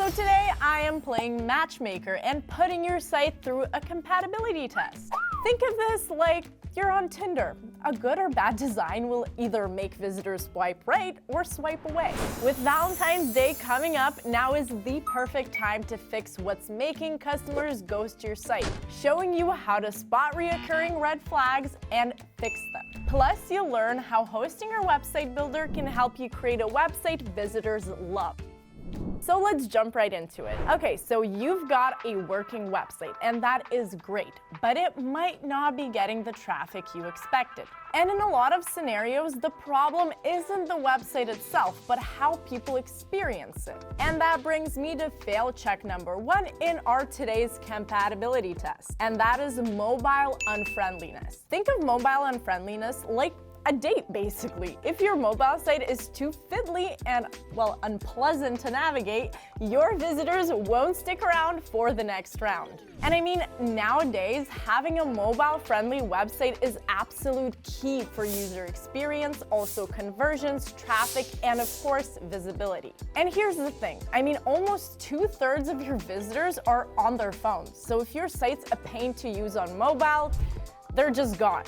So today I am playing matchmaker and putting your site through a compatibility test. Think of this like you're on Tinder. A good or bad design will either make visitors swipe right or swipe away. With Valentine's Day coming up, now is the perfect time to fix what's making customers ghost your site, showing you how to spot reoccurring red flags and fix them. Plus, you'll learn how hosting your website builder can help you create a website visitors love. So let's jump right into it. Okay, so you've got a working website, and that is great, but it might not be getting the traffic you expected. And in a lot of scenarios, the problem isn't the website itself, but how people experience it. And that brings me to fail check number 1 in our today's compatibility test, and that is mobile unfriendliness. Think of mobile unfriendliness like a date, basically. If your mobile site is too fiddly and, well, unpleasant to navigate, your visitors won't stick around for the next round. And I mean, nowadays, having a mobile-friendly website is absolute key for user experience, also conversions, traffic, and of course, visibility. And here's the thing, I mean, almost 2/3 of your visitors are on their phones. So if your site's a pain to use on mobile, they're just gone.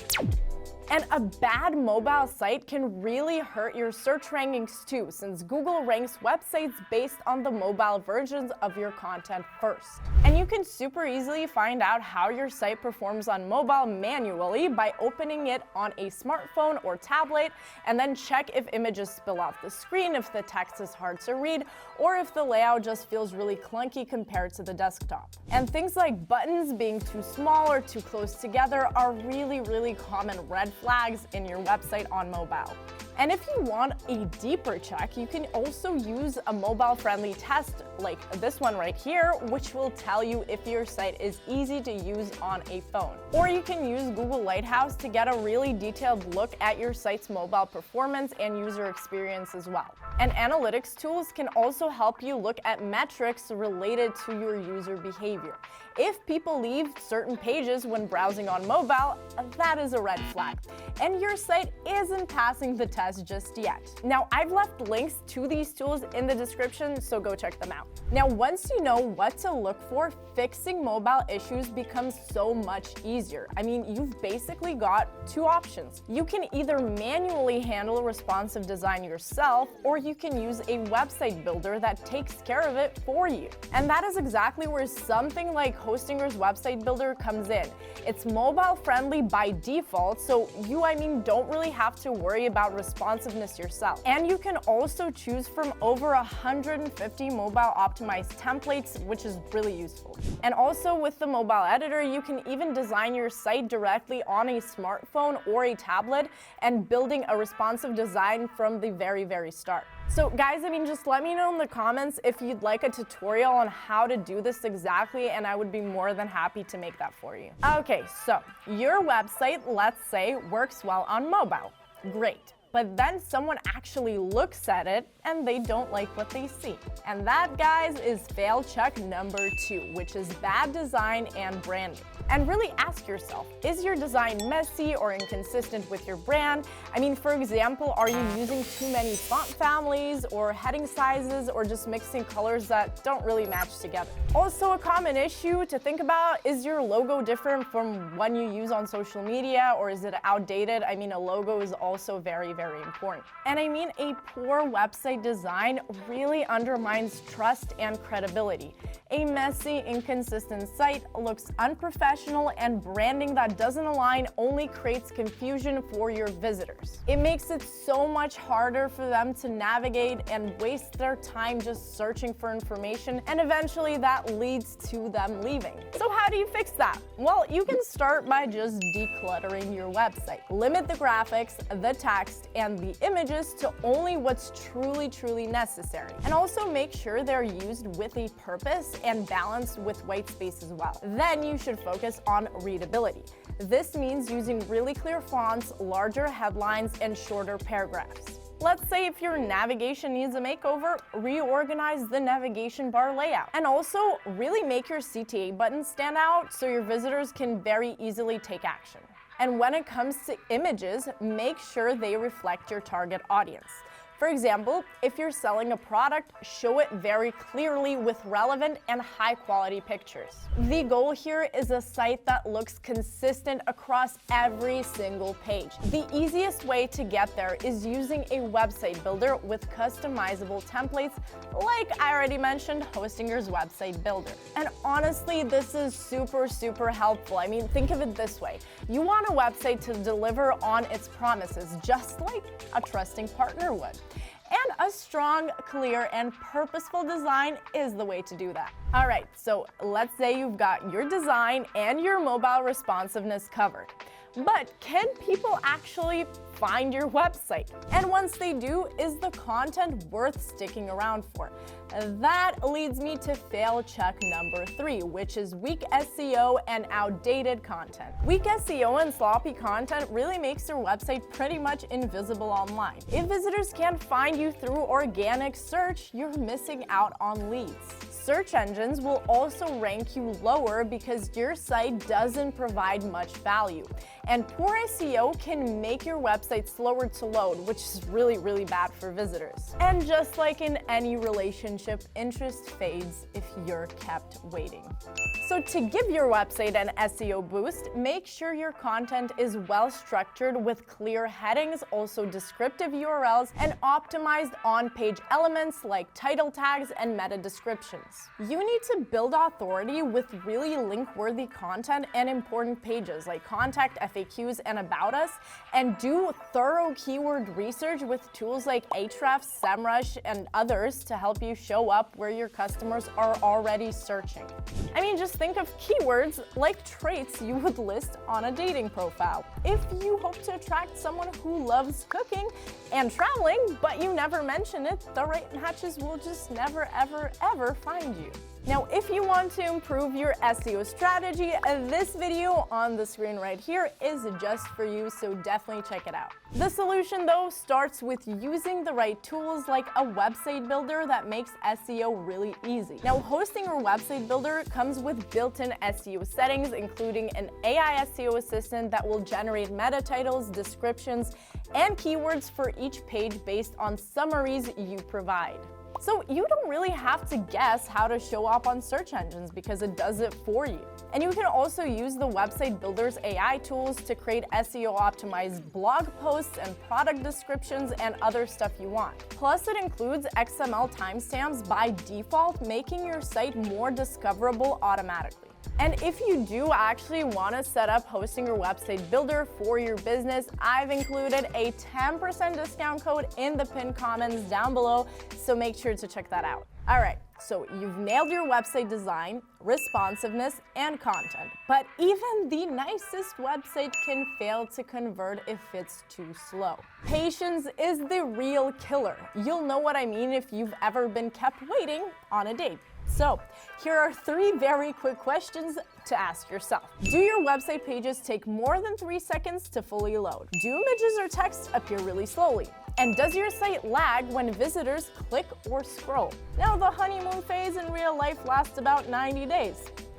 And a bad mobile site can really hurt your search rankings too, since Google ranks websites based on the mobile versions of your content first. And you can super easily find out how your site performs on mobile manually by opening it on a smartphone or tablet, and then check if images spill off the screen, if the text is hard to read, or if the layout just feels really clunky compared to the desktop. And things like buttons being too small or too close together are really common red flags in your website on mobile. And if you want a deeper check, you can also use a mobile-friendly test like this one right here, which will tell you if your site is easy to use on a phone. Or you can use Google Lighthouse to get a really detailed look at your site's mobile performance and user experience as well. And analytics tools can also help you look at metrics related to your user behavior. If people leave certain pages when browsing on mobile, that is a red flag. And your site isn't passing the test just yet. Now, I've left links to these tools in the description, so go check them out. Now, once you know what to look for, fixing mobile issues becomes so much easier. I mean, you've basically got two options. You can either manually handle responsive design yourself, or you can use a website builder that takes care of it for you. And that is exactly where something like Hostinger's website builder comes in. It's mobile friendly by default, so you, don't really have to worry about responsiveness yourself. And you can also choose from over 150 mobile optimized templates, which is really useful. And also with the mobile editor, you can even design your site directly on a smartphone or a tablet and building a responsive design from the very start. So guys, just let me know in the comments if you'd like a tutorial on how to do this exactly, and I would be more than happy to make that for you. Okay, so your website, let's say, works well on mobile. Great. But then someone actually looks at it and they don't like what they see. And that, guys, is fail check number 2, which is bad design and branding. And really ask yourself, is your design messy or inconsistent with your brand? For example, are you using too many font families or heading sizes, or just mixing colors that don't really match together? Also, a common issue to think about, is your logo different from one you use on social media, or is it outdated? A logo is also very important. And a poor website design really undermines trust and credibility. A messy, inconsistent site looks unprofessional, and branding that doesn't align only creates confusion for your visitors. It makes it so much harder for them to navigate and waste their time just searching for information, and eventually that leads to them leaving. So how do you fix that? Well, you can start by just decluttering your website. Limit the graphics, the text, and the images to only what's truly necessary. And also make sure they're used with a purpose and balanced with white space as well. Then you should focus on readability. This means using really clear fonts, larger headlines, and shorter paragraphs. Let's say if your navigation needs a makeover, reorganize the navigation bar layout. And also really make your CTA buttons stand out so your visitors can very easily take action. And when it comes to images, make sure they reflect your target audience. For example, if you're selling a product, show it very clearly with relevant and high-quality pictures. The goal here is a site that looks consistent across every single page. The easiest way to get there is using a website builder with customizable templates, like I already mentioned, Hostinger's website builder. And honestly, this is super helpful. I mean, think of it this way. You want a website to deliver on its promises, just like a trusting partner would. And a strong, clear, and purposeful design is the way to do that. All right, so let's say you've got your design and your mobile responsiveness covered. But can people actually find your website? And once they do, is the content worth sticking around for? That leads me to fail check number 3, which is weak SEO and outdated content. Weak SEO and sloppy content really makes your website pretty much invisible online. If visitors can't find you through organic search, you're missing out on leads. Search engines will also rank you lower because your site doesn't provide much value. And poor SEO can make your website slower to load, which is really bad for visitors. And just like in any relationship, interest fades if you're kept waiting. So to give your website an SEO boost, make sure your content is well structured with clear headings, also descriptive URLs, and optimized on-page elements like title tags and meta descriptions. You need to build authority with really link-worthy content and important pages like contact, FAQs, and about us, and do thorough keyword research with tools like Ahrefs, SEMrush, and others to help you show up where your customers are already searching. I mean, just think of keywords like traits you would list on a dating profile. If you hope to attract someone who loves cooking and traveling, but you never mention it, the right matches will just never ever find you. Now, if you want to improve your SEO strategy, this video on the screen right here is just for you, so definitely check it out. The solution, though, starts with using the right tools like a website builder that makes SEO really easy. Now, hosting your website builder comes with built-in SEO settings, including an AI SEO assistant that will generate meta titles, descriptions, and keywords for each page based on summaries you provide. So you don't really have to guess how to show up on search engines because it does it for you. And you can also use the website builder's AI tools to create SEO-optimized blog posts and product descriptions and other stuff you want. Plus, it includes XML timestamps by default, making your site more discoverable automatically. And if you do actually want to set up hosting your website builder for your business, I've included a 10% discount code in the pinned comments down below, so make sure to check that out. All right, so you've nailed your website design, responsiveness, and content, but even the nicest website can fail to convert if it's too slow. Patience is the real killer. You'll know what I mean if you've ever been kept waiting on a date. So, here are 3 very quick questions to ask yourself. Do your website pages take more than 3 seconds to fully load? Do images or text appear really slowly? And does your site lag when visitors click or scroll? Now, the honeymoon phase in real life lasts about 90 days.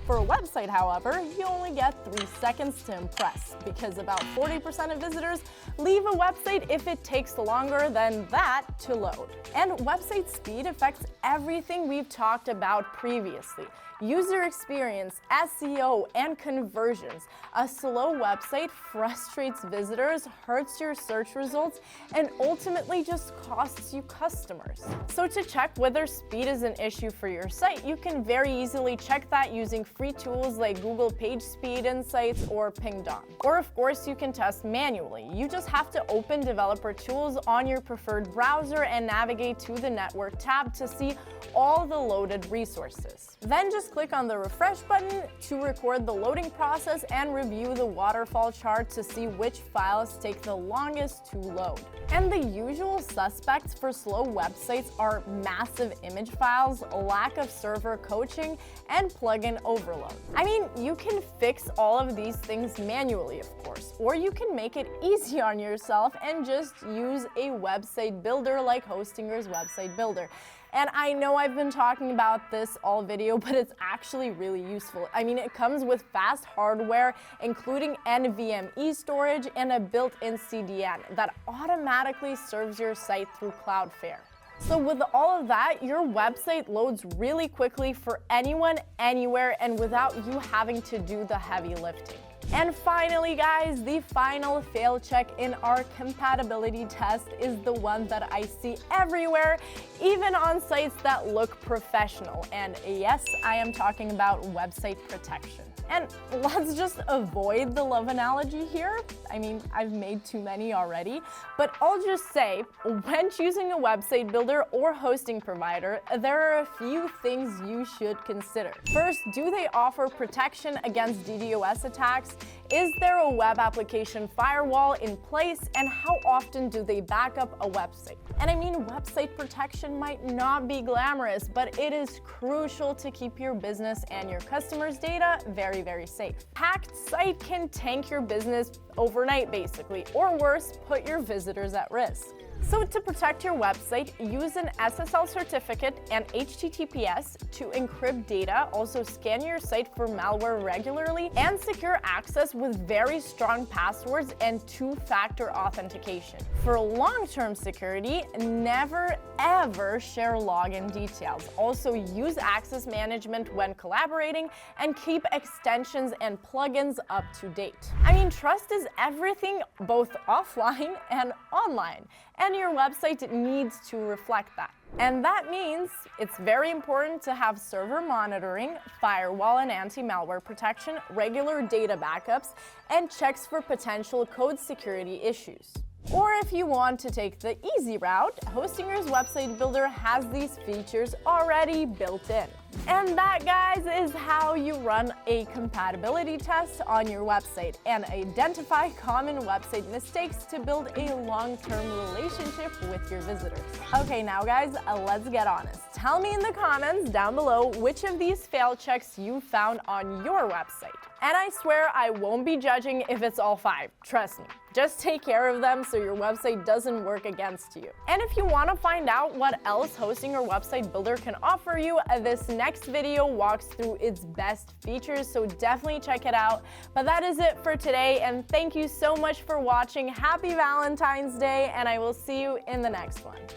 For a website, however, you only get 3 seconds to impress, because about 40% of visitors leave a website if it takes longer than that to load. And website speed affects everything we've talked about previously. User experience, SEO, and conversions. A slow website frustrates visitors, hurts your search results, and ultimately just costs you customers. So to check whether speed is an issue for your site, you can very easily check that using free tools like Google PageSpeed Insights or Pingdom. Or of course, you can test manually. You just have to open developer tools on your preferred browser and navigate to the network tab to see all the loaded resources. Then just click on the refresh button to record the loading process and review the waterfall chart to see which files take the longest to load. And the usual suspects for slow websites are massive image files, lack of server coaching, and plugin overload. I mean, you can fix all of these things manually, of course, or you can make it easy on yourself and just use a website builder like Hostinger's website builder. And I know I've been talking about this all video, but it's actually really useful. I mean, it comes with fast hardware, including NVMe storage and a built-in CDN that automatically serves your site through Cloudflare. So with all of that, your website loads really quickly for anyone, anywhere, and without you having to do the heavy lifting. And finally, guys, the final fail check in our compatibility test is the one that I see everywhere, even on sites that look professional. And yes, I am talking about website protection. And let's just avoid the love analogy here. I mean, I've made too many already, but I'll just say, when choosing a website builder or hosting provider, there are a few things you should consider. First, do they offer protection against DDoS attacks? Is there a web application firewall in place? And how often do they back up a website? And I mean, website protection might not be glamorous, but it is crucial to keep your business and your customers' data very, very safe. Hacked site can tank your business overnight, basically, or worse, put your visitors at risk. So to protect your website, use an SSL certificate and HTTPS to encrypt data. Also scan your site for malware regularly and secure access with very strong passwords and two-factor authentication. For long-term security, never ever share login details. Also use access management when collaborating and keep extensions and plugins up to date. I mean, trust is everything, both offline and online. And your website needs to reflect that. And that means it's very important to have server monitoring, firewall and anti-malware protection, regular data backups, and checks for potential code security issues. Or if you want to take the easy route, Hostinger's website builder has these features already built in. And that, guys, is how you run a compatibility test on your website and identify common website mistakes to build a long-term relationship with your visitors. Okay, now guys, let's get honest. Tell me in the comments down below which of these fail checks you found on your website. And I swear I won't be judging if it's all 5, trust me. Just take care of them so your website doesn't work against you. And if you want to find out what else Hostinger website builder can offer you, this next video walks through its best features, so definitely check it out. But that is it for today, and thank you so much for watching. Happy Valentine's Day, and I will see you in the next one.